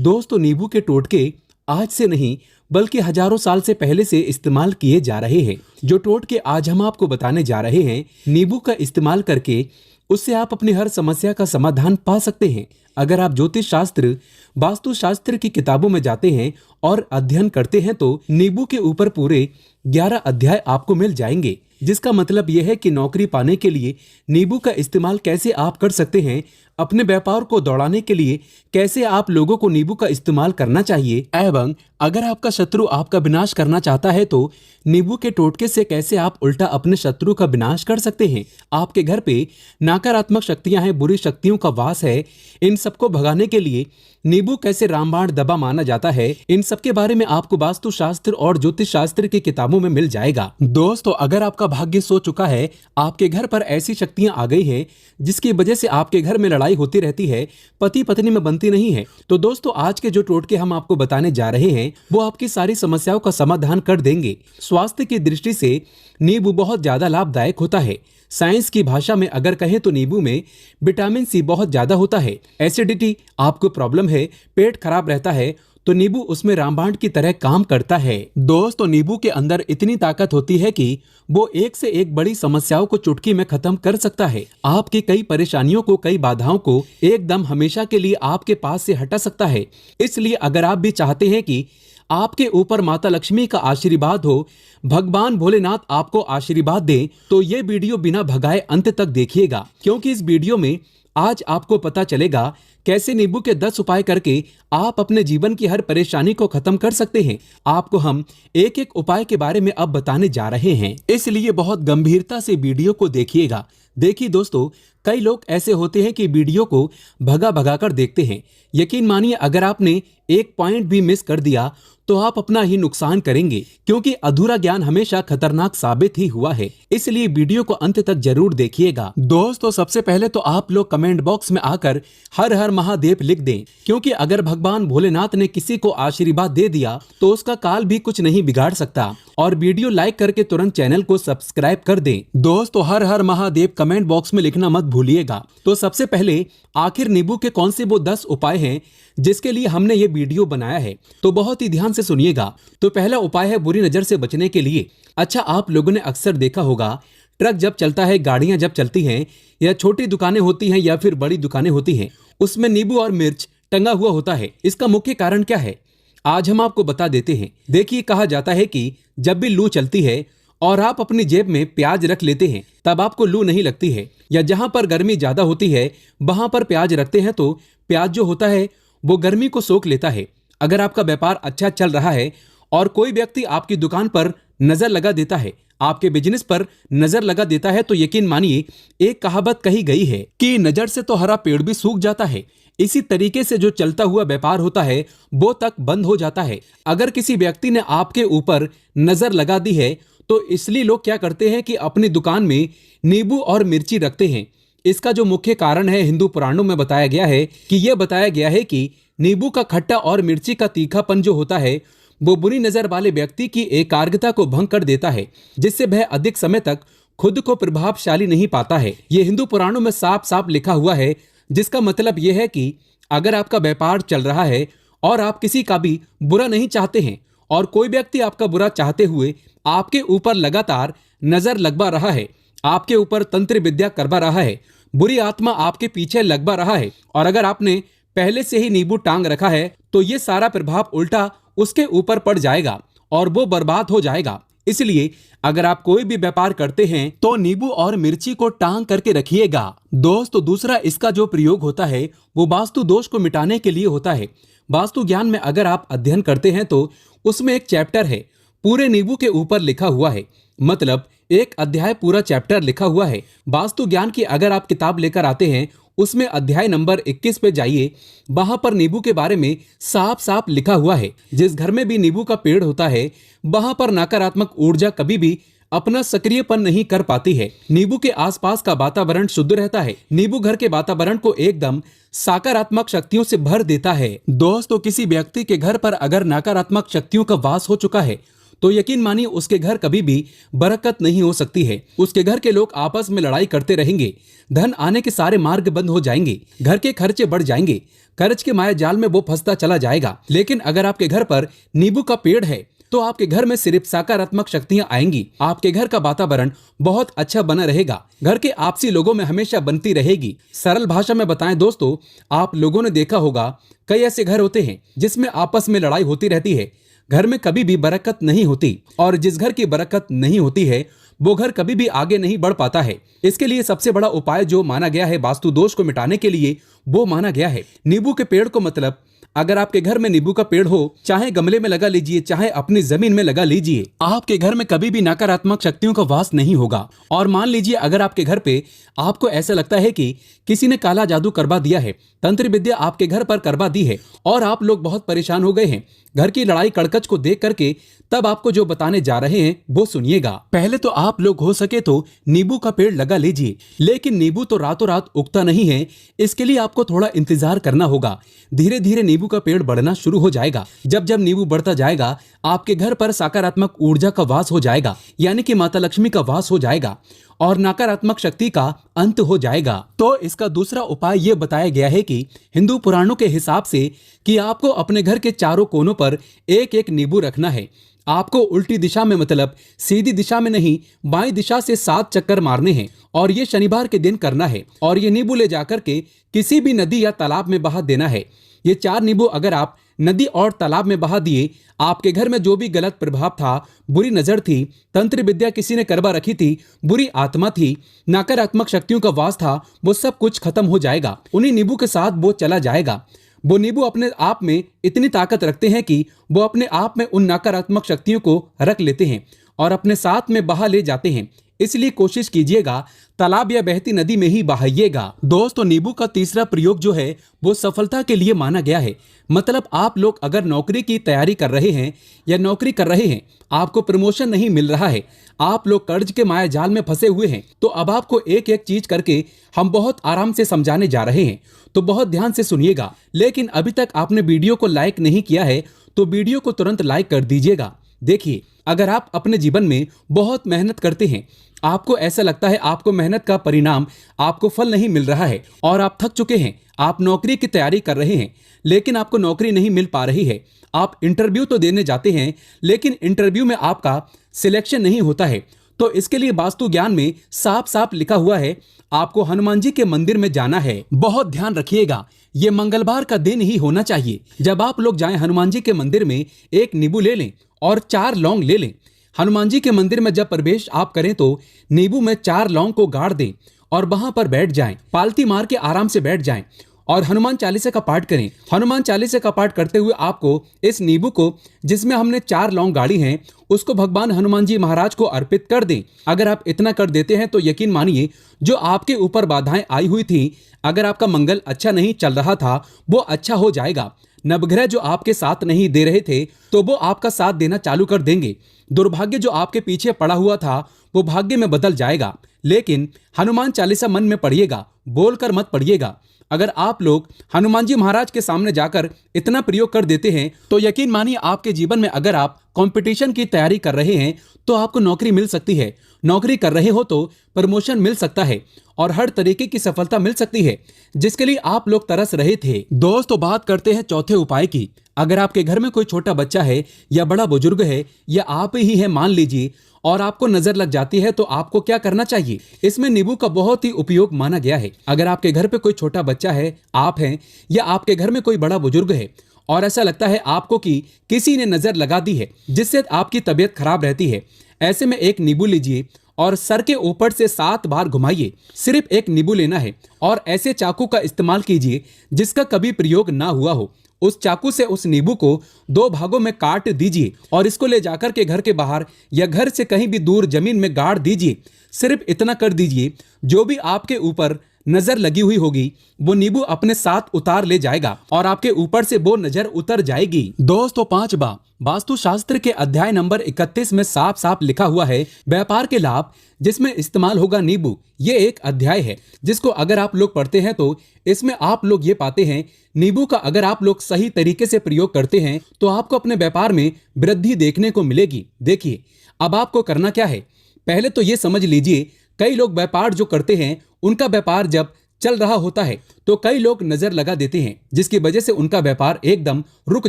दोस्तों, नींबू के टोटके आज से नहीं बल्कि हजारों साल से पहले से इस्तेमाल किए जा रहे हैं। जो टोटके आज हम आपको बताने जा रहे हैं, नींबू का इस्तेमाल करके उससे आप अपनी हर समस्या का समाधान पा सकते हैं। अगर आप ज्योतिष शास्त्र, वास्तु शास्त्र की किताबों में जाते हैं और अध्ययन करते हैं तो नींबू के ऊपर पूरे 11 अध्याय आपको मिल जाएंगे, जिसका मतलब यह है कि नौकरी पाने के लिए नींबू का इस्तेमाल कैसे आप कर सकते हैं, अपने व्यापार को दौड़ाने के लिए कैसे आप लोगों को नींबू का इस्तेमाल करना चाहिए, एवं अगर आपका शत्रु आपका विनाश करना चाहता है तो नींबू के टोटके से कैसे आप उल्टा अपने शत्रु का विनाश कर सकते हैं। आपके घर पे नकारात्मक शक्तियां हैं, बुरी शक्तियों का वास है, इन सबको भगाने के लिए नींबू कैसे रामबाण दवा माना जाता है, इन सब के बारे में आपको वास्तु शास्त्र और ज्योतिष शास्त्र की किताबों में मिल जाएगा। दोस्तों, अगर आपका भाग्य सो चुका है, आपके घर पर ऐसी शक्तियां आ गई हैं जिसकी वजह से आपके घर में लड़ाई होती रहती है, पति पत्नी में बनती नहीं है, तो दोस्तों आज के जो टोटके हम आपको बताने जा रहे हैं वो आपकी सारी समस्याओं का समाधान कर देंगे। स्वास्थ्य की दृष्टि से नींबू बहुत ज्यादा लाभदायक होता है। साइंस की भाषा में अगर कहें तो नींबू में विटामिन सी बहुत ज्यादा होता है। एसिडिटी आपको प्रॉब्लम है, पेट खराब रहता है, तो नींबू उसमें रामबाण की तरह काम करता है। दोस्तों, नींबू के अंदर इतनी ताकत होती है कि वो एक से एक बड़ी समस्याओं को चुटकी में खत्म कर सकता है। आपकी कई परेशानियों को, कई बाधाओं को एकदम हमेशा के लिए आपके पास से हटा सकता है। इसलिए अगर आप भी चाहते हैं कि आपके ऊपर माता लक्ष्मी का आशीर्वाद हो, भगवान भोलेनाथ आपको आशीर्वाद दें, तो ये वीडियो बिना भगाए अंत तक देखिएगा, क्योंकि इस वीडियो में आज आपको पता चलेगा कैसे नींबू के 10 उपाय करके आप अपने जीवन की हर परेशानी को खत्म कर सकते हैं। आपको हम एक एक उपाय के बारे में अब बताने जा रहे हैं, इसलिए बहुत गंभीरता से वीडियो को देखिएगा। देखिए दोस्तों, कई लोग ऐसे होते हैं कि वीडियो को भगा भगा कर देखते हैं। यकीन मानिए, अगर आपने एक पॉइंट भी मिस कर दिया तो आप अपना ही नुकसान करेंगे, क्योंकि अधूरा ज्ञान हमेशा खतरनाक साबित ही हुआ है। इसलिए वीडियो को अंत तक जरूर देखिएगा। दोस्तों, सबसे पहले तो आप लोग कमेंट बॉक्स में आकर हर हर महादेव लिख दें, क्योंकि अगर भगवान भोलेनाथ ने किसी को आशीर्वाद दे दिया तो उसका काल भी कुछ नहीं बिगाड़ सकता। और वीडियो लाइक करके तुरंत चैनल को सब्सक्राइब कर दें। दोस्तों, हर हर महादेव कमेंट बॉक्स में लिखना मत भूलिएगा। तो सबसे पहले आखिर नींबू के कौन से वो 10 उपाय हैं जिसके लिए हमने ये वीडियो बनाया है, तो बहुत ही ध्यान से सुनिएगा। तो पहला उपाय है बुरी नजर से बचने के लिए। अच्छा, आप लोगों ने अक्सर देखा होगा, ट्रक जब चलता है, गाड़ियां जब चलती हैं, या छोटी दुकानें होती हैं या फिर बड़ी दुकानें होती हैं, उसमें नींबू और मिर्च टंगा हुआ होता है। इसका मुख्य कारण क्या है, आज हम आपको बता देते हैं। देखिए, कहा जाता है कि जब भी लू चलती है और आप अपनी जेब में प्याज रख लेते हैं तब आपको लू नहीं लगती है, या जहां पर गर्मी ज्यादा होती है वहां पर प्याज रखते हैं तो प्याज जो होता है वो गर्मी को सोख लेता है। अगर आपका व्यापार अच्छा चल रहा है और कोई व्यक्ति आपकी दुकान पर नजर लगा देता है, आपके बिजनेस पर नजर लगा देता है, तो यकीन मानिए एक कहावत कही गई है कि नजर से तो हरा पेड़ भी सूख जाता है। इसी तरीके से जो चलता हुआ व्यापार होता है वो तक बंद हो जाता है। अगर किसी व्यक्ति ने आपके ऊपर नजर लगा दी है तो इसलिए लोग क्या करते हैं कि अपनी दुकान में नींबू और मिर्ची रखते हैं। इसका जो मुख्य कारण है, हिंदू पुराणों में बताया गया है कि यह बताया गया है कि नींबू का खट्टा और मिर्ची का तीखापन जो होता है वो बुरी नजर वाले व्यक्ति की एकाग्रता को भंग कर देता है, जिससे वह अधिक समय तक खुद को प्रभावशाली नहीं पाता है। ये हिंदू पुराणों में साफ साफ लिखा हुआ है, जिसका मतलब यह है कि अगर आपका व्यापार चल रहा है और आप किसी का भी बुरा नहीं चाहते हैं और कोई व्यक्ति आपका बुरा चाहते हुए आपके ऊपर लगातार नजर लगवा रहा है, आपके ऊपर तंत्र विद्या करवा रहा है, बुरी आत्मा आपके पीछे लगवा रहा है, और अगर आपने पहले से ही नींबू टांग रखा है तो ये सारा प्रभाव उल्टा उसके ऊपर पड़ जाएगा और वो बर्बाद हो जाएगा। इसलिए अगर आप कोई भी व्यापार करते हैं तो नींबू और मिर्ची को टांग करके रखिएगा। दोस्तों, दूसरा इसका जो प्रयोग होता है वो वास्तु दोष को मिटाने के लिए होता है। वास्तु ज्ञान में अगर आप अध्ययन करते हैं तो उसमें एक चैप्टर है पूरे नींबू के ऊपर लिखा हुआ है, मतलब एक अध्याय पूरा चैप्टर लिखा हुआ है। वास्तु ज्ञान की अगर आप किताब लेकर आते हैं उसमें अध्याय नंबर 21 पे जाइए, वहां पर नींबू के बारे में साफ साफ लिखा हुआ है। जिस घर में भी नींबू का पेड़ होता है वहां पर नकारात्मक ऊर्जा कभी भी अपना सक्रियपन नहीं कर पाती है। नींबू के आसपास का वातावरण शुद्ध रहता है। नींबू घर के वातावरण को एकदम सकारात्मक शक्तियों से भर देता है। दोस्तों, किसी व्यक्ति के घर पर अगर नकारात्मक शक्तियों का वास हो चुका है तो यकीन मानिए उसके घर कभी भी बरकत नहीं हो सकती है। उसके घर के लोग आपस में लड़ाई करते रहेंगे, धन आने के सारे मार्ग बंद हो जाएंगे, घर के खर्चे बढ़ जाएंगे, कर्ज के माया जाल में वो फंसता चला जाएगा। लेकिन अगर आपके घर पर नींबू का पेड़ है तो आपके घर में सिर्फ सकारात्मक शक्तियां आएंगी। आपके घर का वातावरण बहुत अच्छा बना रहेगा, घर के आपसी लोगों में हमेशा बनती रहेगी। सरल भाषा में बताएं दोस्तों, आप लोगों ने देखा होगा कई ऐसे घर होते हैं जिसमें आपस में लड़ाई होती रहती है, घर में कभी भी बरकत नहीं होती, और जिस घर की बरकत नहीं होती है वो घर कभी भी आगे नहीं बढ़ पाता है। इसके लिए सबसे बड़ा उपाय जो माना गया है वास्तु दोष को मिटाने के लिए, वो माना गया है नींबू के पेड़ को। मतलब अगर आपके घर में नींबू का पेड़ हो, चाहे गमले में लगा लीजिए, चाहे अपनी जमीन में लगा लीजिए, आपके घर में कभी भी नकारात्मक शक्तियों का वास नहीं होगा। और मान लीजिए अगर आपके घर पे आपको ऐसा लगता है कि किसी ने काला जादू करवा दिया है, तंत्र विद्या आपके घर पर करवा दी है और आप लोग बहुत परेशान हो गए हैं घर की लड़ाई कड़कच को देख करके, तब आपको जो बताने जा रहे हैं वो सुनिएगा। पहले तो आप लोग हो सके तो नींबू का पेड़ लगा लीजिए, लेकिन नींबू तो रातों रात उगता नहीं है, इसके लिए आपको थोड़ा इंतजार करना होगा। धीरे धीरे नींबू का पेड़ बढ़ना शुरू हो जाएगा। जब जब नींबू बढ़ता जाएगा आपके घर पर सकारात्मक ऊर्जा का वास हो जाएगा, यानी कि माता लक्ष्मी का वास हो जाएगा और नकारात्मक शक्ति का अंत हो जाएगा। तो इसका दूसरा उपाय यह बताया गया है कि हिंदू पुराणों के हिसाब से कि आपको अपने घर के चारों कोनों पर एक एक नींबू रखना है। आपको उल्टी दिशा में, मतलब सीधी दिशा में नहीं, बाईं दिशा से 7 चक्कर मारने हैं और ये शनिवार के दिन करना है। और ये नींबू ले जाकर के किसी भी नदी या तालाब में बहा देना है। ये 4 नींबू अगर आप नदी और तालाब में बहा दिए, आपके घर में जो भी गलत प्रभाव था, बुरी नजर थी, तंत्र विद्या किसी ने करवा रखी थी, बुरी आत्मा थी, नकारात्मक शक्तियों का वास था, वो सब कुछ खत्म हो जाएगा। उन्हीं नींबू के साथ वो चला जाएगा। वो नींबू अपने आप में इतनी ताकत रखते हैं कि वो अपने आप में उन नकारात्मक शक्तियों को रख लेते हैं और अपने साथ में बहा ले जाते हैं। इसलिए कोशिश कीजिएगा तालाब या बहती नदी में ही बहाइएगा। दोस्तों, नींबू का तीसरा प्रयोग जो है वो सफलता के लिए माना गया है। मतलब आप लोग अगर नौकरी की तैयारी कर रहे हैं या नौकरी कर रहे हैं, आपको प्रमोशन नहीं मिल रहा है, आप लोग कर्ज के माया जाल में फंसे हुए हैं, तो अब आपको एक एक चीज करके हम बहुत आराम से समझाने जा रहे हैं, तो बहुत ध्यान से सुनिएगा। लेकिन अभी तक आपने वीडियो को लाइक नहीं किया है तो वीडियो को तुरंत लाइक कर दीजिएगा। देखिए, अगर आप अपने जीवन में बहुत मेहनत करते हैं, आपको ऐसा लगता है आपको मेहनत का परिणाम, आपको फल नहीं मिल रहा है और आप थक चुके हैं, आप नौकरी की तैयारी कर रहे हैं लेकिन आपको नौकरी नहीं मिल पा रही है, आप इंटरव्यू तो देने जाते हैं लेकिन इंटरव्यू में आपका सिलेक्शन नहीं होता है, तो इसके लिए वास्तु ज्ञान में साफ साफ लिखा हुआ है आपको हनुमान जी के मंदिर में जाना है। बहुत ध्यान रखिएगा, ये मंगलवार का दिन ही होना चाहिए। जब आप लोग जाएं हनुमान जी के मंदिर में, एक नींबू ले लें और 4 लौंग ले लें। हनुमान जी के मंदिर में जब प्रवेश आप करें तो नींबू में 4 लौंग को गाड़ दें और वहां पर बैठ जाएं, पालती मार के आराम से बैठ जाएं और हनुमान चालीसा का पाठ करें। हनुमान चालीसा का पाठ करते हुए आपको इस नींबू को, जिसमें हमने 4 लौंग गाड़ी हैं, उसको भगवान हनुमान जी महाराज को अर्पित कर दें। अगर आप इतना कर देते हैं तो यकीन मानिए जो आपके ऊपर बाधाएं आई हुई थी, अगर आपका मंगल अच्छा नहीं चल रहा था, वो अच्छा हो जाएगा। नवग्रह जो आपके साथ नहीं दे रहे थे तो वो आपका साथ देना चालू कर देंगे। दुर्भाग्य जो आपके पीछे पड़ा हुआ था वो भाग्य में बदल जाएगा। लेकिन हनुमान चालीसा मन में पढ़िएगा, बोलकर मत पढ़िएगा। अगर आप लोग हनुमान जी महाराज के सामने जाकर इतना प्रयोग कर देते हैं तो यकीन मानिए आपके जीवन में, अगर आप कंपटीशन की तैयारी कर रहे हैं तो आपको नौकरी मिल सकती है, नौकरी कर रहे हो तो प्रमोशन मिल सकता है और हर तरीके की सफलता मिल सकती है जिसके लिए आप लोग तरस रहे थे। दोस्तों, बात करते हैं चौथे उपाय की। अगर आपके घर में कोई छोटा बच्चा है या बड़ा बुजुर्ग है या आप ही है मान लीजिए, और आपको नजर लग जाती है तो आपको क्या करना चाहिए? इसमें नींबू का बहुत ही उपयोग माना गया है। अगर आपके घर पे कोई छोटा बच्चा है, आप हैं, या आपके घर में कोई बड़ा बुजुर्ग है और ऐसा लगता है आपको कि किसी ने नजर लगा दी है जिससे आपकी तबीयत खराब रहती है, ऐसे में एक नींबू लीजिए और सर के ऊपर से 7 बार घुमाइए। सिर्फ एक नींबू लेना है और ऐसे चाकू का इस्तेमाल कीजिए जिसका कभी प्रयोग ना हुआ हो। उस चाकू से उस नींबू को 2 भागों में काट दीजिए और इसको ले जाकर के घर के बाहर या घर से कहीं भी दूर जमीन में गाड़ दीजिए। सिर्फ इतना कर दीजिए, जो भी आपके ऊपर नजर लगी हुई होगी वो नींबू अपने साथ उतार ले जाएगा और आपके ऊपर से वो नजर उतर जाएगी। दोस्तों 5वां, वास्तु शास्त्र के अध्याय नंबर 31 में साफ साफ लिखा हुआ है व्यापार के लाभ जिसमें इस्तेमाल होगा नींबू। ये एक अध्याय है जिसको अगर आप लोग पढ़ते हैं तो इसमें आप लोग ये पाते हैं नींबू का अगर आप लोग सही तरीके से प्रयोग करते हैं तो आपको अपने व्यापार में वृद्धि देखने को मिलेगी। देखिए अब आपको करना क्या है, पहले तो ये समझ लीजिए कई लोग व्यापार जो करते हैं उनका व्यापार जब चल रहा होता है तो कई लोग नजर लगा देते हैं जिसकी वजह से उनका व्यापार एकदम रुक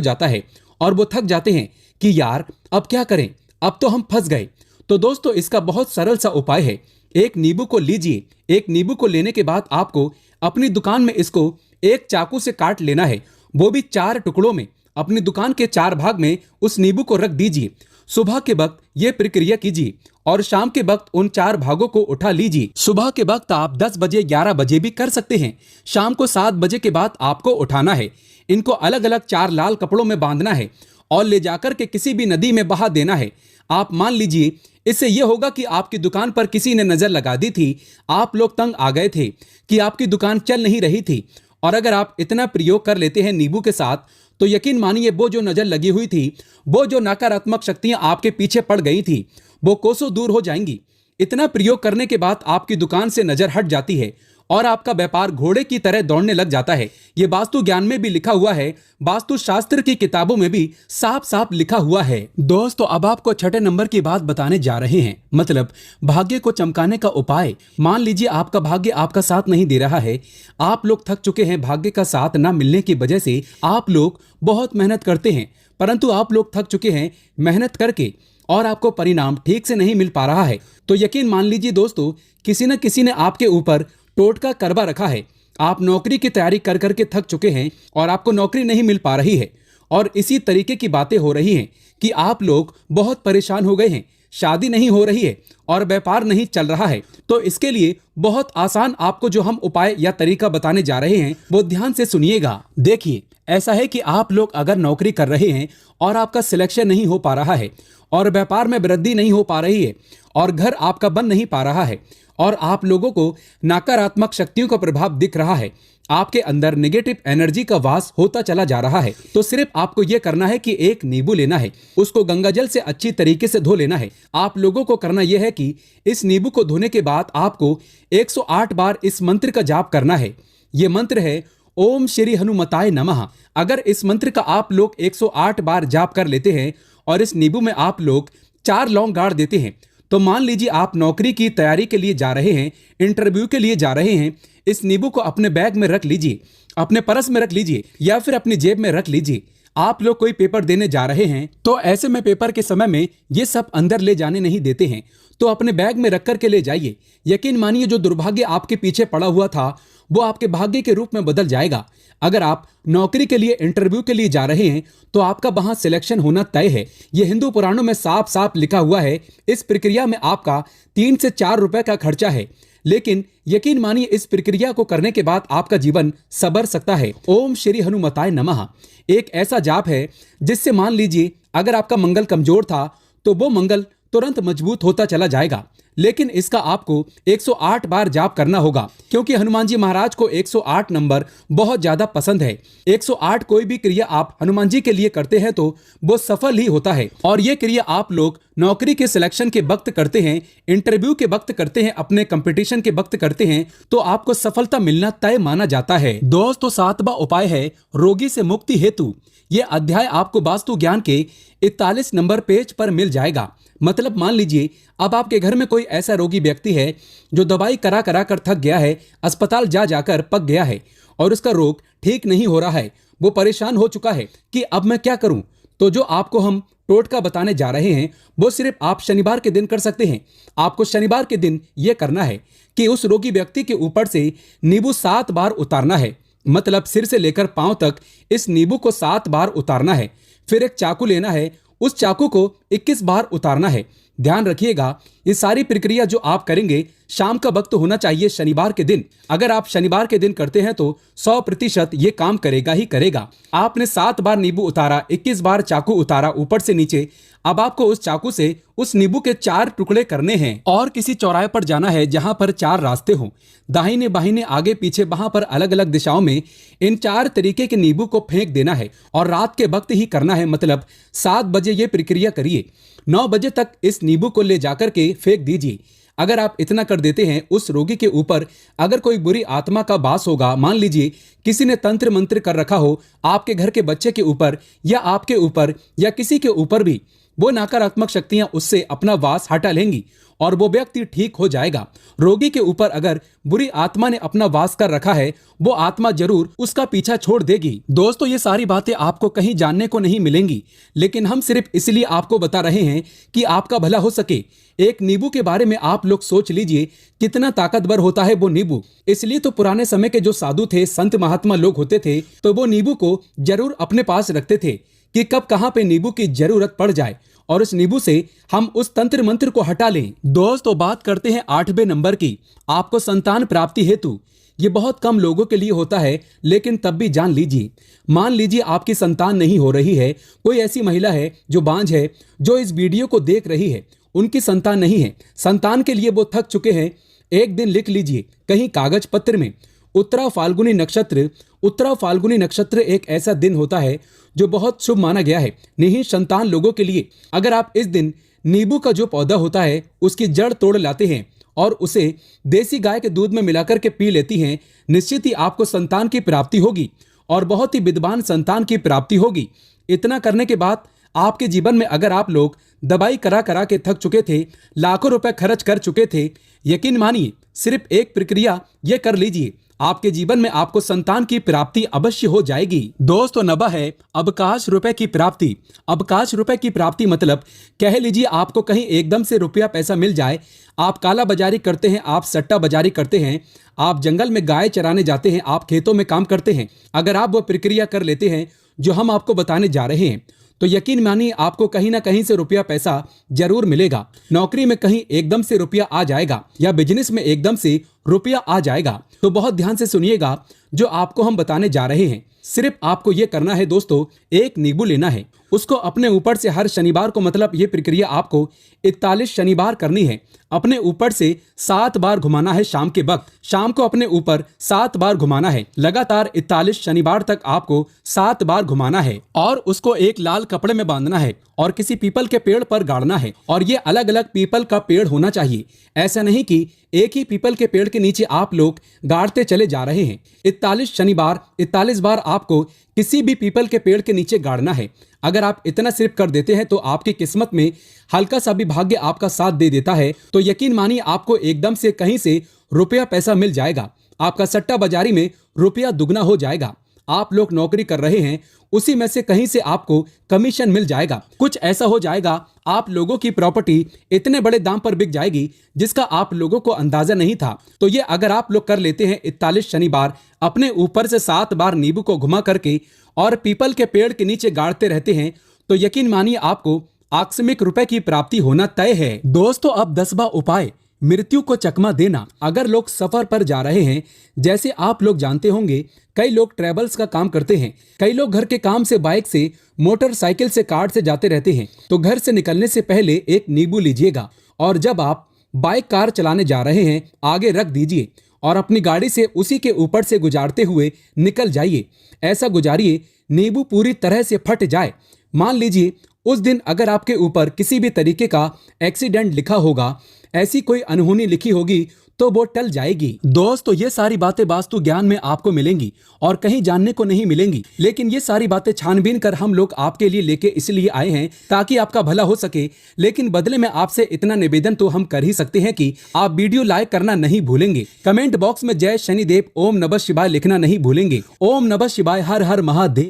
जाता है और वो थक जाते हैं कि यार अब क्या करें, अब तो हम फंस गए। तो दोस्तों इसका बहुत सरल सा उपाय है, एक नींबू को लीजिए। एक नींबू को लेने के बाद आपको अपनी दुकान में इसको एक चाकू से काट लेना है, वो भी 4 टुकड़ों में। अपनी दुकान के 4 भाग में उस नींबू को रख दीजिए। सुबह के वक्त यह प्रक्रिया कीजिए और शाम के वक्त उन 4 भागों को उठा लीजिए। सुबह के वक्त आप 10 बजे 11 बजे भी कर सकते हैं। शाम को 7 बजे के बाद आपको उठाना है। इनको अलग अलग 4 लाल कपड़ों में बांधना है और ले जाकर के किसी भी नदी में बहा देना है। आप मान लीजिए इससे यह होगा कि आपकी दुकान पर किसी ने नजर लगा दी थी, आप लोग तंग आ गए थे कि आपकी दुकान चल नहीं रही थी, और अगर आप इतना प्रयोग कर लेते हैं नींबू के साथ तो यकीन मानिए वो जो नजर लगी हुई थी, वो जो नकारात्मक शक्तियां आपके पीछे पड़ गई थी, वो कोसों दूर हो जाएंगी। इतना प्रयोग करने के बाद आपकी दुकान से नजर हट जाती है और आपका व्यापार घोड़े की तरह दौड़ने लग जाता है। ये वास्तु ज्ञान में भी लिखा हुआ है, वास्तु शास्त्र की किताबों में भी साफ साफ लिखा हुआ है। दोस्तों अब आपको 6ठे नंबर की बात बताने जा रहे हैं, मतलब भाग्य को चमकाने का उपाय। मान लीजिए आपका भाग्य आपका साथ नहीं दे रहा है, आप लोग थक चुके हैं, भाग्य का साथ ना मिलने की वजह से आप लोग बहुत मेहनत करते हैं परंतु आप लोग थक चुके हैं मेहनत करके और आपको परिणाम ठीक से नहीं मिल पा रहा है। तो यकीन मान लीजिए दोस्तों किसी न किसी ने आपके ऊपर टोटका करवा रखा है। आप नौकरी की तैयारी कर करके थक चुके हैं और आपको नौकरी नहीं मिल पा रही है और इसी तरीके की बातें हो रही हैं कि आप लोग बहुत परेशान हो गए हैं, शादी नहीं हो रही है और व्यापार नहीं चल रहा है। तो इसके लिए बहुत आसान आपको जो हम उपाय या तरीका बताने जा रहे हैं वो ध्यान से सुनिएगा। देखिए ऐसा है कि आप लोग अगर नौकरी कर रहे हैं और आपका सिलेक्शन नहीं हो पा रहा है और व्यापार में वृद्धि नहीं हो पा रही है और घर आपका बन नहीं पा रहा है और आप लोगों को नकारात्मक शक्तियों का प्रभाव दिख रहा है, आपके अंदर नेगेटिव एनर्जी का वास होता चला जा रहा है, तो सिर्फ आपको यह करना है कि एक नींबू लेना है, उसको गंगाजल से अच्छी तरीके से धो लेना है। आप लोगों को करना यह है कि इस नींबू को धोने के बाद आपको 108 बार इस मंत्र का जाप करना है। यह मंत्र है ओम श्री हनुमताय नमः। अगर इस मंत्र का आप लोग 108 बार जाप कर लेते हैं और इस नींबू में आप लोग 4 लौंग गाड़ देते हैं तो मान लीजिए आप नौकरी की तैयारी के लिए जा रहे हैं, इंटरव्यू के लिए जा रहे हैं, इस नींबू को अपने बैग में रख लीजिए, अपने पर्स में रख लीजिए या फिर अपनी जेब में रख लीजिए। आप लोग कोई पेपर देने जा रहे हैं तो ऐसे में पेपर के समय में ये सब अंदर ले जाने नहीं देते हैं, तो अपने बैग में रख करके ले जाइए। यकीन मानिए जो दुर्भाग्य आपके पीछे पड़ा हुआ था वो आपके भाग्य के रूप में बदल जाएगा। अगर आप नौकरी के लिए इंटरव्यू के लिए जा रहे हैं तो आपका वहां सिलेक्शन होना तय है। यह हिंदू पुराणों में साफ साफ लिखा हुआ है। इस प्रक्रिया में आपका 3 से 4 रुपए का खर्चा है, लेकिन यकीन मानिए इस प्रक्रिया को करने के बाद आपका जीवन संवर सकता है। ओम श्री हनुमताय नमः एक ऐसा जाप है जिससे मान लीजिए अगर आपका मंगल कमजोर था तो वो मंगल तुरंत मजबूत होता चला जाएगा। लेकिन इसका आपको 108 बार जाप करना होगा क्योंकि हनुमान जी महाराज को 108 नंबर बहुत ज्यादा पसंद है। 108 कोई भी क्रिया आप हनुमान जी के लिए करते हैं तो वो सफल ही होता है। और ये क्रिया आप लोग नौकरी के सिलेक्शन के वक्त करते हैं, इंटरव्यू के वक्त करते हैं, अपने कंपटीशन के वक्त करते हैं तो आपको सफलता मिलना तय माना जाता है। दोस्तों 7वां उपाय है रोगी से मुक्ति हेतु। यह अध्याय आपको वास्तु ज्ञान के 41 नंबर पेज पर मिल जाएगा। मतलब मान लीजिए अब आपके घर में कोई ऐसा रोगी व्यक्ति है जो दवाई करा करा कर थक गया है, अस्पताल जा जाकर पक गया है और उसका रोग ठीक नहीं हो रहा है, वो परेशान हो चुका है कि अब मैं क्या करूं। तो जो आपको हम टोटका बताने जा रहे हैं वो सिर्फ आप शनिवार के दिन कर सकते हैं। आपको शनिवार के दिन यह करना है कि उस रोगी व्यक्ति के ऊपर से नींबू 7 बार उतारना है, मतलब सिर से लेकर पांव तक इस नींबू को 7 बार उतारना है। फिर एक चाकू लेना है, उस चाकू को 21 बार उतारना है। ध्यान रखिएगा ये सारी प्रक्रिया जो आप करेंगे शाम का वक्त होना चाहिए शनिवार के दिन। अगर आप शनिवार के दिन करते हैं तो 100% ये काम करेगा ही करेगा। आपने 7 बार नींबू उतारा, 21 बार चाकू उतारा ऊपर से नीचे। अब आपको उस चाकू से उस नींबू के 4 टुकड़े करने हैं और किसी चौराहे पर जाना है जहां पर 4 रास्ते हों, दाहिने बाहिने आगे पीछे, वहां पर अलग अलग दिशाओं में इन 4 तरीके के नींबू को फेंक देना है और रात के वक्त ही करना है। मतलब 7 बजे ये प्रक्रिया करिए, 9 बजे तक इस नींबू को ले जाकर के फेंक दीजिए। अगर आप इतना कर देते हैं, उस रोगी के ऊपर अगर कोई बुरी आत्मा का वास होगा, मान लीजिए किसी ने तंत्र मंत्र कर रखा हो आपके घर के बच्चे के ऊपर या आपके ऊपर या किसी के ऊपर भी, वो नकारात्मक शक्तियां उससे अपना वास हटा लेंगी और वो व्यक्ति ठीक हो जाएगा। रोगी के ऊपर अगर बुरी आत्मा ने अपना वास कर रखा है, वो आत्मा जरूर उसका पीछा छोड़ देगी। दोस्तों, ये सारी बातें आपको कहीं जानने को नहीं मिलेंगी, लेकिन हम सिर्फ इसलिए आपको बता रहे हैं कि आपका भला हो सके। एक नींबू के बारे में आप लोग सोच लीजिए कितना ताकतवर होता है वो नींबू। इसलिए तो पुराने समय के जो साधु थे, संत महात्मा लोग होते थे, तो वो नींबू को जरूर अपने पास रखते थे कि कब कहां पे नींबू की जरूरत पड़ जाए और उस नींबू से हम उस तंत्र मंत्र को हटा लें। दोस्तों, बात करते हैं 8वें नंबर की, आपको संतान प्राप्ति हेतु। ये बहुत कम लोगों के लिए होता है, लेकिन तब भी जान लीजिए। मान लीजिए आपकी संतान नहीं हो रही है, कोई ऐसी महिला है जो बांझ है, जो इस वीडियो को देख रही है, उनकी संतान नहीं है, संतान के लिए वो थक चुके हैं। एक दिन लिख लीजिए कहीं कागज पत्र में, उत्तरा फाल्गुनी नक्षत्र। उत्तरा फाल्गुनी नक्षत्र एक ऐसा दिन होता है जो बहुत शुभ माना गया है निःसंतान लोगों के लिए। अगर आप इस दिन नींबू का जो पौधा होता है उसकी जड़ तोड़ लाते हैं और उसे देसी गाय के दूध में मिलाकर के पी लेती हैं, निश्चित ही आपको संतान की प्राप्ति होगी और बहुत ही विद्वान संतान की प्राप्ति होगी। इतना करने के बाद आपके जीवन में अगर आप लोग दवाई करा करा के थक चुके थे, लाखों रुपए खर्च कर चुके थे, यकीन मानिए सिर्फ एक प्रक्रिया ये कर लीजिए, आपके जीवन में आपको संतान की प्राप्ति अवश्य हो जाएगी। दोस्तों, 9वां है अवकाश रुपए की प्राप्ति। अवकाश रुपए की प्राप्ति मतलब कह लीजिए आपको कहीं एकदम से रुपया पैसा मिल जाए। आप काला बाजारी करते हैं, आप सट्टा बाजारी करते हैं, आप जंगल में गाय चराने जाते हैं, आप खेतों में काम करते हैं। अगर आप वो प्रक्रिया कर लेते हैं जो हम आपको बताने जा रहे हैं, तो यकीन मानिए आपको कहीं ना कहीं से रुपया पैसा जरूर मिलेगा। नौकरी में कहीं एकदम से रुपया आ जाएगा या बिजनेस में एकदम से रुपया आ जाएगा। तो बहुत ध्यान से सुनिएगा जो आपको हम बताने जा रहे हैं। सिर्फ आपको ये करना है दोस्तों, एक नींबू लेना है, उसको अपने ऊपर से हर शनिवार को, मतलब ये प्रक्रिया आपको 41 शनिवार करनी है। अपने ऊपर से 7 बार घुमाना है शाम के वक्त, शाम को अपने ऊपर 7 बार घुमाना है। लगातार 41 शनिवार तक आपको 7 बार घुमाना है और उसको एक लाल कपड़े में बांधना है और किसी पीपल के पेड़ पर गाड़ना है। और ये अलग अलग पीपल का पेड़ होना चाहिए, ऐसा नहीं कि एक ही पीपल के पेड़ के नीचे आप लोग गाड़ते चले जा रहे हैं। 41 शनिवार 41 बार आपको किसी भी पीपल के पेड़ के नीचे गाड़ना है। अगर आप इतना सिर्फ कर देते हैं तो आपकी किस्मत में हल्का सा भी भाग्य आपका साथ दे देता है, तो यकीन मानिए आपको एकदम से कहीं से रुपया पैसा मिल जाएगा। आपका सट्टा बाजारी में रुपया दुगना हो जाएगा। आप लोग नौकरी कर रहे हैं, उसी में से कहीं से आपको कमीशन मिल जाएगा। कुछ ऐसा हो जाएगा, आप लोगों की प्रॉपर्टी इतने बड़े दाम पर बिक जाएगी जिसका आप लोगों को अंदाजा नहीं था। तो ये अगर आप लोग कर लेते हैं 41 शनिवार, अपने ऊपर से 7 बार नींबू को घुमा करके और पीपल के पेड़ के नीचे गाड़ते रहते हैं, तो यकीन मानिए आपको आकस्मिक रुपए की प्राप्ति होना तय है। दोस्तों, अब 10वां उपाय, मृत्यु को चकमा देना। अगर लोग सफर पर जा रहे हैं, जैसे आप लोग जानते होंगे कई लोग ट्रेवल्स का काम करते हैं, कई लोग घर के काम से, बाइक से, मोटरसाइकिल से, कार से जाते रहते हैं, तो घर से निकलने से पहले एक नींबू लीजिएगा और जब आप बाइक कार चलाने जा रहे हैं आगे रख दीजिए और अपनी गाड़ी से उसी के ऊपर से गुजारते हुए निकल जाइए। ऐसा गुजारिए नींबू पूरी तरह से फट जाए। मान लीजिए उस दिन अगर आपके ऊपर किसी भी तरीके का एक्सीडेंट लिखा होगा, ऐसी कोई अनहोनी लिखी होगी, तो वो टल जाएगी। दोस्तों, ये सारी बातें वास्तु ज्ञान में आपको मिलेंगी और कहीं जानने को नहीं मिलेंगी, लेकिन ये सारी बातें छानबीन कर हम लोग आपके लिए लेके इसलिए आए हैं ताकि आपका भला हो सके। लेकिन बदले में आपसे इतना निवेदन तो हम कर ही सकते हैं कि आप वीडियो लाइक करना नहीं भूलेंगे, कमेंट बॉक्स में जय शनिदेव ओम नमः शिवाय लिखना नहीं भूलेंगे। ओम नमः शिवाय, हर हर महादेव।